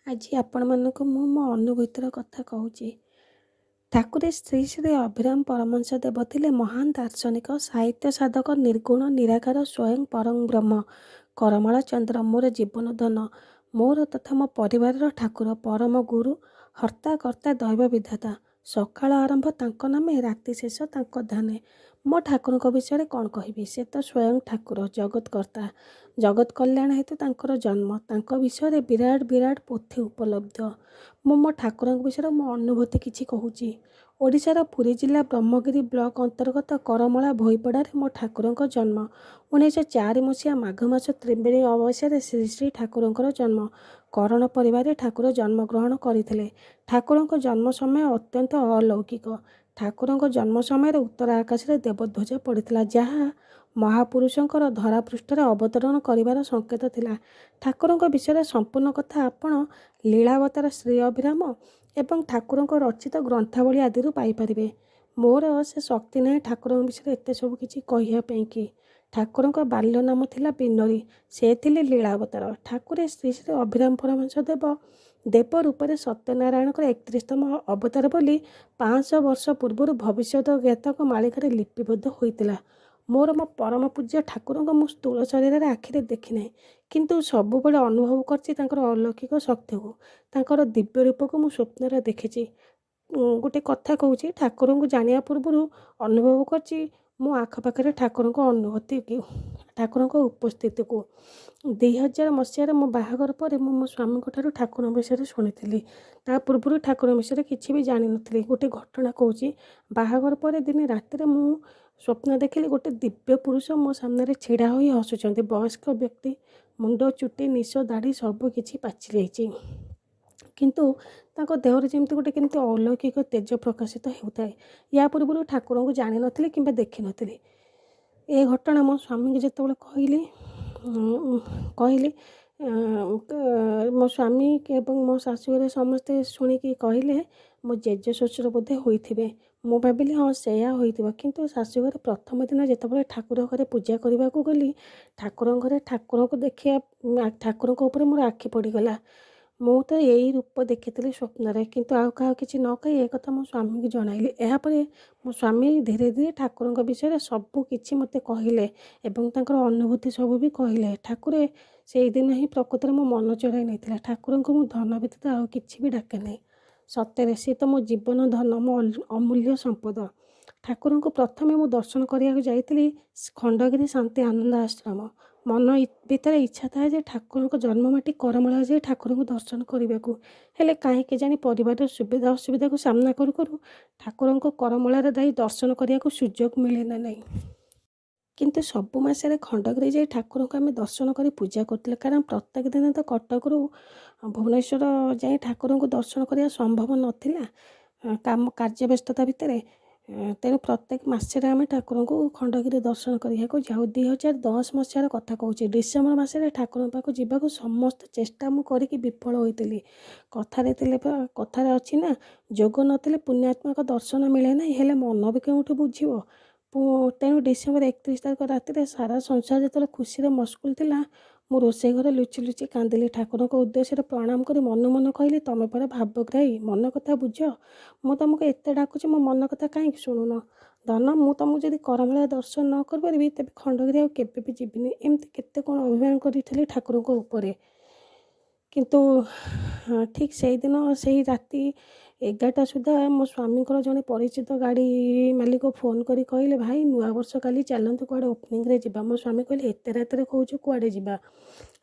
ଆଜି ଆପଣମାନଙ୍କୁ ମୁଁ ମୋ ଅନୁଭୂତିର କଥା କହୁଛି। ଠାକୁରେ ଶ୍ରୀ ଶ୍ରୀ ଅଭିରାମ ପରମହଂସ ଦେବ ଥିଲେ ମହାନ ଦାର୍ଶନିକ, ସାହିତ୍ୟ ସାଧକ, ନିର୍ଗୁଣ ନିରାକାର ସ୍ୱୟଂ ପରଂ ବ୍ରହ୍ମ, କରମଳା ଚନ୍ଦ୍ର, ମୋର ଜୀବନ ଧନ, ମୋର ତଥା ମୋ ପରିବାରର ଠାକୁର, ପରମ ଗୁରୁ, ହର୍ତ୍ତା କର୍ତ୍ତା ଦୈବ ବିଧାତା। ସକାଳ ଆରମ୍ଭ ତାଙ୍କ ନାମେ, ରାତି ଶେଷ ତାଙ୍କ ଧ୍ୟାନେ। ମୋ ଠାକୁରଙ୍କ ବିଷୟରେ କ'ଣ କହିବି? ସେ ତ ସ୍ୱୟଂ ଠାକୁର, ଜଗତ କର୍ତ୍ତା। ଜଗତ କଲ୍ୟାଣ ହେତୁ ତାଙ୍କର ଜନ୍ମ। ତାଙ୍କ ବିଷୟରେ ବିରାଟ ବିରାଟ ପୋଥି ଉପଲବ୍ଧ। ମୁଁ ମୋ ଠାକୁରଙ୍କ ବିଷୟରେ ମୋ ଅନୁଭୂତି କିଛି କହୁଛି। ଓଡ଼ିଶାର ପୁରୀ ଜିଲ୍ଲା ବ୍ରହ୍ମଗିରି ବ୍ଲକ ଅନ୍ତର୍ଗତ କରମଳା ଭୋଇପଡ଼ାରେ ମୋ ଠାକୁରଙ୍କ ଜନ୍ମ। 1904 ମସିହା ମାଘ ମାସ ତ୍ରିବେଣୀ ଅମାବାସ୍ୟାରେ ଶ୍ରୀ ଶ୍ରୀ ଠାକୁରଙ୍କର ଜନ୍ମ। କରଣ ପରିବାରରେ ଠାକୁର ଜନ୍ମଗ୍ରହଣ କରିଥିଲେ। ଠାକୁରଙ୍କ ଜନ୍ମ ସମୟ ଅତ୍ୟନ୍ତ ଅଲୌକିକ। ଠାକୁରଙ୍କ ଜନ୍ମ ସମୟରେ ଉତ୍ତର ଆକାଶରେ ଦେବଧ୍ୱଜ ପଡ଼ିଥିଲା, ଯାହା ମହାପୁରୁଷଙ୍କର ଧରାପୃଷ୍ଠରେ ଅବତରଣ କରିବାର ସଂକେତ ଥିଲା। ଠାକୁରଙ୍କ ବିଷୟରେ ସମ୍ପୂର୍ଣ୍ଣ କଥା ଆପଣ ଲୀଳାବତାର ଶ୍ରୀ ଅଭିରାମ ଏବଂ ଠାକୁରଙ୍କ ରଚିତ ଗ୍ରନ୍ଥାବଳୀ ଆଦିରୁ ପାଇପାରିବେ। ମୋର ସେ ଶକ୍ତି ନାହିଁ ଠାକୁରଙ୍କ ବିଷୟରେ ଏତେ ସବୁ କିଛି କହିବା ପାଇଁକି। ଠାକୁରଙ୍କ ବାଲ୍ୟ ନାମ ଥିଲା ବିନୋରୀ। ସେ ଥିଲେ ଲୀଳାବତାର। ଠାକୁରେ ଶ୍ରୀ ଶ୍ରୀ ଅଭିରାମ ପରମହଂସ ଦେବ ରୂପରେ ସତ୍ୟନାରାୟଣଙ୍କର 31ତମ ଅବତାର ବୋଲି 500 ବର୍ଷ ପୂର୍ବରୁ ଭବିଷ୍ୟତ ଜ୍ଞାତକ ମାଳିକାରେ ଲିପିବଦ୍ଧ ହୋଇଥିଲା। ମୋର ମୋ ପରମ ପୂଜ୍ୟ ଠାକୁରଙ୍କ ମୁଁ ସ୍ଥୂଳ ଶରୀରରେ ଆଖିରେ ଦେଖିନାହିଁ, କିନ୍ତୁ ସବୁବେଳେ ଅନୁଭବ କରିଛି ତାଙ୍କର ଅଲୌକିକ ଶକ୍ତିକୁ। ତାଙ୍କର ଦିବ୍ୟ ରୂପକୁ ମୁଁ ସ୍ୱପ୍ନରେ ଦେଖିଛି। ଗୋଟେ କଥା କହୁଛି, ଠାକୁରଙ୍କୁ ଜାଣିବା ପୂର୍ବରୁ ଅନୁଭବ କରିଛି ମୋ ଆଖପାଖରେ ଠାକୁରଙ୍କ ଅନୁଭୂତିକୁ, ଠାକୁରଙ୍କ ଉପସ୍ଥିତିକୁ। 2000 ମସିହାରେ ମୋ ବାହାଘର ପରେ ମୁଁ ମୋ ସ୍ୱାମୀଙ୍କ ଠାରୁ ଠାକୁରଙ୍କ ବିଷୟରେ ଶୁଣିଥିଲି। ତା ପୂର୍ବରୁ ଠାକୁରଙ୍କ ବିଷୟରେ କିଛି ବି ଜାଣିନଥିଲି। ଗୋଟେ ଘଟଣା କହୁଛି। ବାହାଘର ପରେ ଦିନେ ରାତିରେ ମୁଁ ସ୍ୱପ୍ନ ଦେଖିଲି ଗୋଟେ ଦିବ୍ୟ ପୁରୁଷ ମୋ ସାମ୍ନାରେ ଛିଡ଼ା ହୋଇ ହସୁଛନ୍ତି। ବୟସ୍କ ବ୍ୟକ୍ତି, ମୁଣ୍ଡ, ଚୁଟି, ନିଶ, ଦାଢ଼ି ସବୁ କିଛି ପାଚି ଯାଇଛି, କିନ୍ତୁ ତାଙ୍କ ଦେହରେ ଯେମିତି ଗୋଟେ କେମିତି ଅଲୌକିକ ତେଜ ପ୍ରକାଶିତ ହେଉଥାଏ। ୟା ପୂର୍ବରୁ ଠାକୁରଙ୍କୁ ଜାଣିନଥିଲି କିମ୍ବା ଦେଖିନଥିଲି। ଏ ଘଟଣା ମୋ ସ୍ୱାମୀଙ୍କୁ ଯେତେବେଳେ କହିଲି ମୋ ସ୍ୱାମୀ ଏବଂ ମୋ ଶାଶୁଘରେ ସମସ୍ତେ ଶୁଣିକି କହିଲେ ମୋ ଜେଜ ଶ୍ୱଶୁର ବୋଧେ ହୋଇଥିବେ। ମୁଁ ଭାବିଲି ହଁ ସେଇଆ ହୋଇଥିବ, କିନ୍ତୁ ଶାଶୁଘରେ ପ୍ରଥମ ଦିନ ଯେତେବେଳେ ଠାକୁର ଘରେ ପୂଜା କରିବାକୁ ଗଲି, ଠାକୁରଙ୍କ ଘରେ ଠାକୁରଙ୍କୁ ଠାକୁରଙ୍କ ଉପରେ ମୋର ଆଖି ପଡ଼ିଗଲା। ମୁଁ ତ ଏଇ ରୂପ ଦେଖିଥିଲି ସ୍ୱପ୍ନରେ, କିନ୍ତୁ ଆଉ କାହାକୁ କିଛି ନ କହି ଏ କଥା ମୋ ସ୍ୱାମୀକୁ ଜଣାଇଲି। ଏହାପରେ ମୋ ସ୍ୱାମୀ ଧୀରେ ଧୀରେ ଠାକୁରଙ୍କ ବିଷୟରେ ସବୁ କିଛି ମୋତେ କହିଲେ ଏବଂ ତାଙ୍କର ଅନୁଭୂତି ସବୁ ବି କହିଲେ। ଠାକୁରେ ସେଇଦିନ ହିଁ ପ୍ରକୃତରେ ମୋ ମନ ଚଳାଇ ନେଇଥିଲା। ଠାକୁରଙ୍କୁ ମୁଁ ଧନ ବ୍ୟତୀତ ଆଉ କିଛି ବି ଡାକେ ନାହିଁ। ସତରେ ସେ ତ ମୋ ଜୀବନ ଧନ, ମୋ ଅମୂଲ୍ୟ ସମ୍ପଦ। ଠାକୁରଙ୍କୁ ପ୍ରଥମେ ମୁଁ ଦର୍ଶନ କରିବାକୁ ଯାଇଥିଲି ଖଣ୍ଡଗିରି ଶାନ୍ତି ଆନନ୍ଦ ଆଶ୍ରମ। ମନ ଭିତରେ ଇଚ୍ଛା ଥାଏ ଯେ ଠାକୁରଙ୍କ ଜନ୍ମମାଟି କରମଳା ଯାଇ ଠାକୁରଙ୍କୁ ଦର୍ଶନ କରିବାକୁ। ହେଲେ କାହିଁ କେଜାଣି ପରିବାରର ସୁବିଧା ଅସୁବିଧାକୁ ସାମ୍ନା କରୁ କରୁ ଠାକୁରଙ୍କ କରମଳାରେ ଯାଇ ଦର୍ଶନ କରିବାକୁ ସୁଯୋଗ ମିଳେ ନା ନାହିଁ। କିନ୍ତୁ ସବୁ ମାସରେ ଖଣ୍ଡଗିରି ଯାଇ ଠାକୁରଙ୍କୁ ଆମେ ଦର୍ଶନ କରି ପୂଜା କରୁଥିଲେ, କାରଣ ପ୍ରତ୍ୟେକ ଦିନ ତ କଟକରୁ ଭୁବନେଶ୍ୱର ଯାଇ ଠାକୁରଙ୍କୁ ଦର୍ଶନ କରିବା ସମ୍ଭବ ନଥିଲା କାର୍ଯ୍ୟ ବ୍ୟସ୍ତତା ଭିତରେ। ତେଣୁ ପ୍ରତ୍ୟେକ ମାସରେ ଆମେ ଠାକୁରଙ୍କୁ ଖଣ୍ଡଗିରି ଦର୍ଶନ କରିବାକୁ ଯାଉ। 2010 ମସିହାର କଥା କହୁଛି। ଡିସେମ୍ବର ମାସରେ ଠାକୁରଙ୍କ ପାଖକୁ ଯିବାକୁ ସମସ୍ତ ଚେଷ୍ଟା ମୁଁ କରିକି ବିଫଳ ହୋଇଥିଲି। କଥାରେ ଅଛି ନା, ଯୋଗ ନଥିଲେ ପୁଣ୍ୟାତ୍ମାଙ୍କ ଦର୍ଶନ ମିଳେ ନାହିଁ, ହେଲେ ମନ ବି କେଉଁଠୁ ବୁଝିବ। ତେଣୁ ଡିସେମ୍ବର 31 ତାରିଖ ରାତିରେ ସାରା ସଂସାର ଯେତେବେଳେ ଖୁସିରେ ମସ୍ଗୁଲ ଥିଲା, ମୁଁ ରୋଷେଇ ଘରେ ଲୁଚି ଲୁଚି କାନ୍ଦିଲି। ଠାକୁରଙ୍କ ଉଦ୍ଦେଶ୍ୟରେ ପ୍ରଣାମ କରି ମନ କହିଲି, ତମେ ପରା ଭାବଗ୍ରାହୀ, ମନ କଥା ବୁଝ। ମୁଁ ତମକୁ ଏତେ ଡାକୁଛି, ମୋ ମନ କଥା କାହିଁକି ଶୁଣୁନ? ଧନ, ମୁଁ ତମକୁ ଯଦି କରମଳା ଦର୍ଶନ ନ କରିପାରିବି, ତେବେ ଖଣ୍ଡଗିରି ଆଉ କେବେ ବି ଯିବିନି। ଏମିତି କେତେ କ'ଣ ଅଭିମାନ କରିଥିଲି ଠାକୁରଙ୍କ ଉପରେ। କିନ୍ତୁ ଠିକ୍ ସେଇଦିନ ସେଇ ରାତି 11ଟା ସୁଦ୍ଧା ମୋ ସ୍ୱାମୀଙ୍କର ଜଣେ ପରିଚିତ ଗାଡ଼ି ମାଲିକ ଫୋନ୍ କରି କହିଲେ, ଭାଇ ନୂଆବର୍ଷ କାଲି ଚାଲନ୍ତୁ କୁଆଡ଼େ ଓପନିଂରେ ଯିବା। ମୋ ସ୍ୱାମୀ କହିଲେ, ଏତେ ରାତିରେ କହୁଛୁ କୁଆଡ଼େ ଯିବା?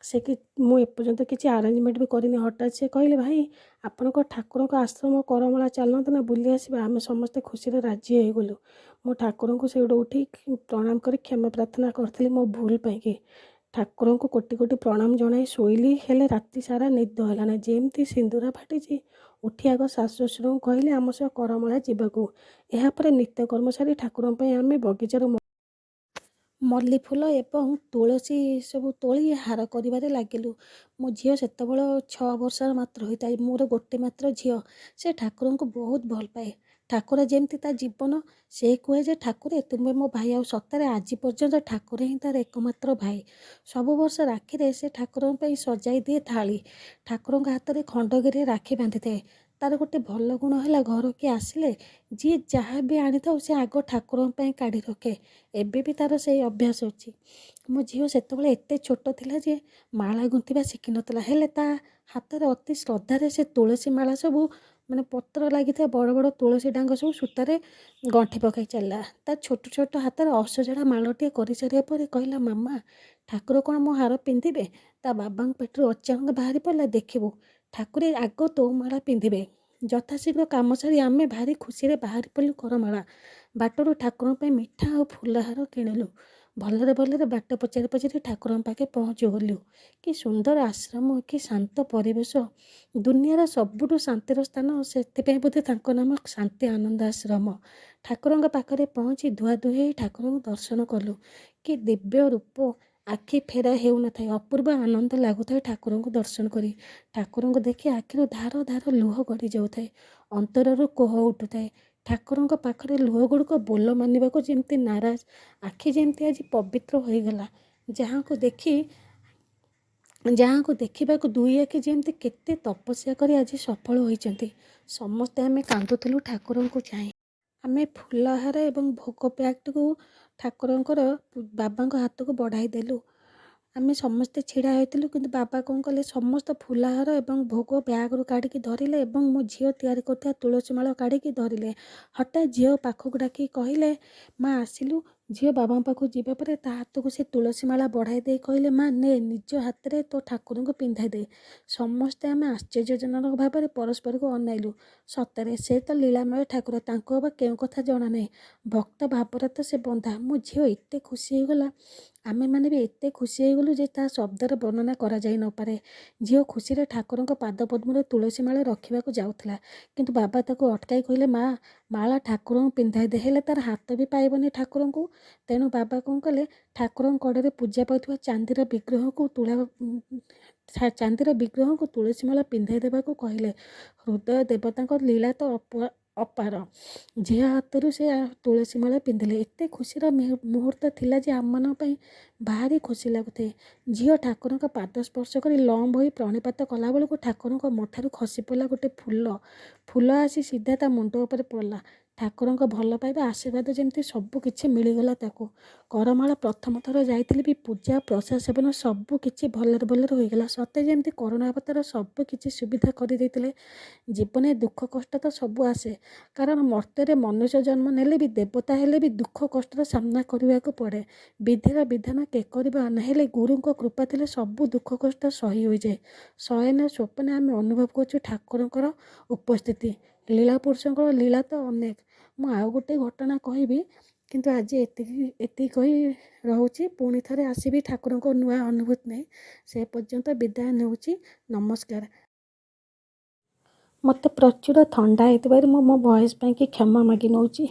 ମୁଁ ଏପର୍ଯ୍ୟନ୍ତ କିଛି ଆରେଞ୍ଜମେଣ୍ଟ ବି କରିନି। ହଠାତ୍ ସେ କହିଲେ, ଭାଇ ଆପଣଙ୍କ ଠାକୁରଙ୍କ ଆଶ୍ରମ କରମଳା ଚାଲନ୍ତୁ ନା ବୁଲି ଆସିବା। ଆମେ ସମସ୍ତେ ଖୁସିରେ ରାଜି ହୋଇଗଲୁ। ମୁଁ ଠାକୁରଙ୍କୁ ସେଇଠୁ ଉଠି ପ୍ରଣାମ କରି କ୍ଷମା ପ୍ରାର୍ଥନା କରିଥିଲି ମୋ ଭୁଲ ପାଇଁକି। ଠାକୁରଙ୍କୁ କୋଟି କୋଟି ପ୍ରଣାମ ଜଣାଇ ଶୋଇଲି, ହେଲେ ରାତି ସାରା ନିଦ ହେଲା ନାହିଁ। ଯେମିତି ସିନ୍ଦୁର ଫାଟିଛି, ଉଠି ଆଗ ଶାଶୁ ଶ୍ୱଶୁରଙ୍କୁ କହିଲେ ଆମ ସହ କରମଳା ଯିବାକୁ। ଏହାପରେ ନିତ୍ୟକର୍ମ ସାରି ଠାକୁରଙ୍କ ପାଇଁ ଆମେ ବଗିଚାରୁ ମଲ୍ଲି ଫୁଲ ଏବଂ ତୁଳସୀ ସବୁ ତୋଳି ହାର କରିବାରେ ଲାଗିଲୁ। ମୋ ଝିଅ ସେତେବେଳେ 6 ବର୍ଷର ମାତ୍ର ହୋଇଥାଏ। ମୋର ଗୋଟେ ମାତ୍ର ଝିଅ। ସେ ଠାକୁରଙ୍କୁ ବହୁତ ଭଲ ପାଏ। ଠାକୁର ଯେମିତି ତା ଜୀବନ, ସେ କୁହେ ଯେ ଠାକୁରେ ତୁମେ ମୋ ଭାଇ। ଆଉ ସତରେ ଆଜି ପର୍ଯ୍ୟନ୍ତ ଠାକୁର ହିଁ ତାର ଏକମାତ୍ର ଭାଇ। ସବୁ ବର୍ଷ ରାକ୍ଷୀରେ ସେ ଠାକୁରଙ୍କ ପାଇଁ ସଜାଇ ଦିଏ ଥାଳି, ଠାକୁରଙ୍କ ହାତରେ ଖଣ୍ଡଗିରି ରାକ୍ଷୀ ବାନ୍ଧିଥାଏ। ତାର ଗୋଟେ ଭଲ ଗୁଣ ହେଲା, ଘରକୁ ଆସିଲେ ଯିଏ ଯାହା ବି ଆଣିଥାଉ ସେ ଆଗ ଠାକୁରଙ୍କ ପାଇଁ କାଢ଼ି ରଖେ। ଏବେ ବି ତାର ସେଇ ଅଭ୍ୟାସ ଅଛି। ମୋ ଝିଅ ସେତେବେଳେ ଏତେ ଛୋଟ ଥିଲା ଯେ ମାଳା ଗୁନ୍ଥିବା ଶିଖିନଥିଲା, ହେଲେ ତା ହାତରେ ଅତି ଶ୍ରଦ୍ଧାରେ ସେ ତୁଳସୀ ମାଳା ସବୁ, ମାନେ ପତ୍ର ଲାଗିଥିବା ବଡ଼ ବଡ଼ ତୁଳସୀ ଡାଙ୍ଗ ସବୁ ସୂତାରେ ଗଣ୍ଠି ପକାଇ ଚାଲିଲା। ତା ଛୋଟ ଛୋଟ ହାତରେ ଅସଜଡ଼ା ମାଳଟିଏ କରିସାରିବା ପରେ କହିଲା, ମାମା ଠାକୁର କ'ଣ ମୋ ହାର ପିନ୍ଧିବେ? ତା ବାବାଙ୍କ ପେଟରୁ ଅଚାନକ ବାହାରି ପଡ଼ିଲା, ଦେଖିବୁ ଠାକୁରେ ଆଗ ତୋ ମାଳା ପିନ୍ଧିବେ। ଯଥାଶୀଘ୍ର କାମ ସାରି ଆମେ ଭାରି ଖୁସିରେ ବାହାରି ପଡ଼ିଲୁ କରମାଳା। ବାଟରୁ ଠାକୁରଙ୍କ ପାଇଁ ମିଠା ଆଉ ଫୁଲହାର କିଣିଲୁ। ଭଲରେ ଭଲରେ ବାଟ ପଚାରି ପଚାରି ଠାକୁରଙ୍କ ପାଖେ ପହଞ୍ଚିଗଲୁ। କି ସୁନ୍ଦର ଆଶ୍ରମ, କି ଶାନ୍ତ ପରିବେଶ, ଦୁନିଆର ସବୁଠୁ ଶାନ୍ତିର ସ୍ଥାନ। ସେଥିପାଇଁ ବୋଧେ ତାଙ୍କ ନାମ ଶାନ୍ତି ଆନନ୍ଦ ଆଶ୍ରମ। ଠାକୁରଙ୍କ ପାଖରେ ପହଞ୍ଚି ଧୁଆଧୁଇ ହେଇ ଠାକୁରଙ୍କୁ ଦର୍ଶନ କଲୁ। କି ଦିବ୍ୟ ରୂପ, ଆଖି ଫେରା ହେଉନଥାଏ, ଅପୂର୍ବ ଆନନ୍ଦ ଲାଗୁଥାଏ ଠାକୁରଙ୍କୁ ଦର୍ଶନ କରି। ଠାକୁରଙ୍କୁ ଦେଖି ଆଖିରୁ ଧାର ଧାର ଲୁହ ଗଡ଼ି ଯାଉଥାଏ, ଅନ୍ତରରୁ କୋହ ଉଠୁଥାଏ। ଠାକୁରଙ୍କ ପାଖରେ ଲୁହ ଗୁଡ଼ିକ ବୋଲ ମାନିବାକୁ ଯେମିତି ନାରାଜ। ଆଖି ଯେମିତି ଆଜି ପବିତ୍ର ହୋଇଗଲା। ଯାହାଙ୍କୁ ଦେଖିବାକୁ ଦୁଇ ଆଖି ଯେମିତି କେତେ ତପସ୍ୟା କରି ଆଜି ସଫଳ ହୋଇଛନ୍ତି। ସମସ୍ତେ ଆମେ କାନ୍ଦୁଥିଲୁ ଠାକୁରଙ୍କୁ ଚାହିଁ। ଆମେ ଫୁଲହାର ଏବଂ ଭୋଗ ବ୍ୟାଗଟିକୁ ଠାକୁରଙ୍କର ବାବାଙ୍କ ହାତକୁ ବଢ଼ାଇ ଦେଲୁ। ଆମେ ସମସ୍ତେ ଛିଡ଼ା ହୋଇଥିଲୁ, କିନ୍ତୁ ବାବା କ'ଣ କଲେ, ସମସ୍ତ ଫୁଲହାର ଏବଂ ଭୋଗ ବ୍ୟାଗରୁ କାଢ଼ିକି ଧରିଲେ ଏବଂ ମୋ ଝିଅ ତିଆରି କରୁଥିବା ତୁଳସୀ ମାଳ କାଢ଼ିକି ଧରିଲେ। ହଠାତ୍ ଝିଅ ପାଖକୁ ଡାକି କହିଲେ, ମା ଆସିଲୁ। ଝିଅ ବାବାଙ୍କ ପାଖକୁ ଯିବା ପରେ ତା ହାତକୁ ସେ ତୁଳସୀ ମାଳା ବଢ଼ାଇ ଦେଇ କହିଲେ, ମା ନେ, ନିଜ ହାତରେ ତୋ ଠାକୁରଙ୍କୁ ପିନ୍ଧାଇ ଦେ। ସମସ୍ତେ ଆମେ ଆଶ୍ଚର୍ଯ୍ୟଜନକ ଭାବରେ ପରସ୍ପରକୁ ଅନାଇଲୁ। ସତରେ ସେ ତ ଲୀଳାମୟ ଠାକୁର, ତାଙ୍କୁ ଅବା କେଉଁ କଥା ଜଣା ନାହିଁ। ଭକ୍ତ ଭାବରେ ତ ସେ ବନ୍ଧା। ମୋ ଝିଅ ଏତେ ଖୁସି ହେଇଗଲା, ଆମେମାନେ ବି ଏତେ ଖୁସି ହେଇଗଲୁ ଯେ ତା ଶବ୍ଦରେ ବର୍ଣ୍ଣନା କରାଯାଇ ନପାରେ। ଝିଅ ଖୁସିରେ ଠାକୁରଙ୍କ ପାଦପଦ୍ମରେ ତୁଳସୀ ମାଳ ରଖିବାକୁ ଯାଉଥିଲା, କିନ୍ତୁ ବାବା ତାକୁ ଅଟକାଇ କହିଲେ, ମା ମାଳା ଠାକୁରଙ୍କୁ ପିନ୍ଧାଇ ଦେ। ହେଲେ ତାର ହାତ ବି ପାଇବନି ଠାକୁରଙ୍କୁ। ତେଣୁ ବାବା କ'ଣ କଲେ, ଠାକୁରଙ୍କ କଡ଼ରେ ପୂଜା ପାଉଥିବା ଚାନ୍ଦିର ବିଗ୍ରହଙ୍କୁ ତୁଳସୀ ମାଳ ପିନ୍ଧାଇ ଦେବାକୁ କହିଲେ। ହୃଦୟ ଦେବତାଙ୍କ ଲୀଳା ତ ଅପାର। ଝିଅ ହାତରୁ ସେ ତୁଳସୀ ମାଳ ପିନ୍ଧିଲେ। ଏତେ ଖୁସିର ମୁହୂର୍ତ୍ତ ଥିଲା ଯେ ଆମମାନଙ୍କ ପାଇଁ ଭାରି ଖୁସି ଲାଗୁଥାଏ। ଝିଅ ଠାକୁରଙ୍କ ପାଦ ସ୍ପର୍ଶ କରି ଲମ୍ବ ହୋଇ ପ୍ରଣିପାତ କଲାବେଳକୁ ଠାକୁରଙ୍କ ମଥାରୁ ଖସି ପଡ଼ିଲା ଗୋଟେ ଫୁଲ ଆସି ସିଧା ତା ମୁଣ୍ଡ ଉପରେ ପଡ଼ିଲା। ଠାକୁରଙ୍କ ଭଲ ପାଇବା, ଆଶୀର୍ବାଦ ଯେମିତି ସବୁ କିଛି ମିଳିଗଲା ତାକୁ। କରମାଳ ପ୍ରଥମ ଥର ଯାଇଥିଲି ବି ପୂଜା, ପ୍ରସାଦ ସେବନ ସବୁ କିଛି ଭଲରେ ଭଲରେ ହୋଇଗଲା। ସତେ ଯେମିତି କରୋନା ଅବତାର ସବୁ କିଛି ସୁବିଧା କରିଦେଇଥିଲେ। ଜୀବନରେ ଦୁଃଖ କଷ୍ଟ ତ ସବୁ ଆସେ, କାରଣ ମର୍ତ୍ତ୍ୟରେ ମନୁଷ୍ୟ ଜନ୍ମ ନେଲେ ବି, ଦେବତା ହେଲେ ବି ଦୁଃଖ କଷ୍ଟର ସାମ୍ନା କରିବାକୁ ପଡ଼େ। ବିଧିର ବିଧାନ କେ କରିବ ଆନା, ହେଲେ ଗୁରୁଙ୍କ କୃପା ଥିଲେ ସବୁ ଦୁଃଖ କଷ୍ଟ ସହି ହୋଇଯାଏ। ଶୟନ ସ୍ୱପ୍ନେ ଆମେ ଅନୁଭବ କରୁଛୁ ଠାକୁରଙ୍କର ଉପସ୍ଥିତି। ଲୀଳା ପୁରୁଷଙ୍କର ଲୀଳା ତ ଅନେକ। ମୁଁ ଆଉ ଗୋଟେ ଘଟଣା କହିବି, କିନ୍ତୁ ଆଜି ଏତିକି କହି ରହୁଛି। ପୁଣି ଥରେ ଆସିବି ଠାକୁରଙ୍କ ନୂଆ ଅନୁଭୂତି ନେଇ। ସେ ପର୍ଯ୍ୟନ୍ତ ବିଦାୟ ନେଉଛି। ନମସ୍କାର। ମୋତେ ପ୍ରଚୁର ଥଣ୍ଡା ହେଇଥିବାରୁ ମୁଁ ମୋ ଭଏସ୍ ପାଇଁକି କ୍ଷମା ମାଗି ନେଉଛି।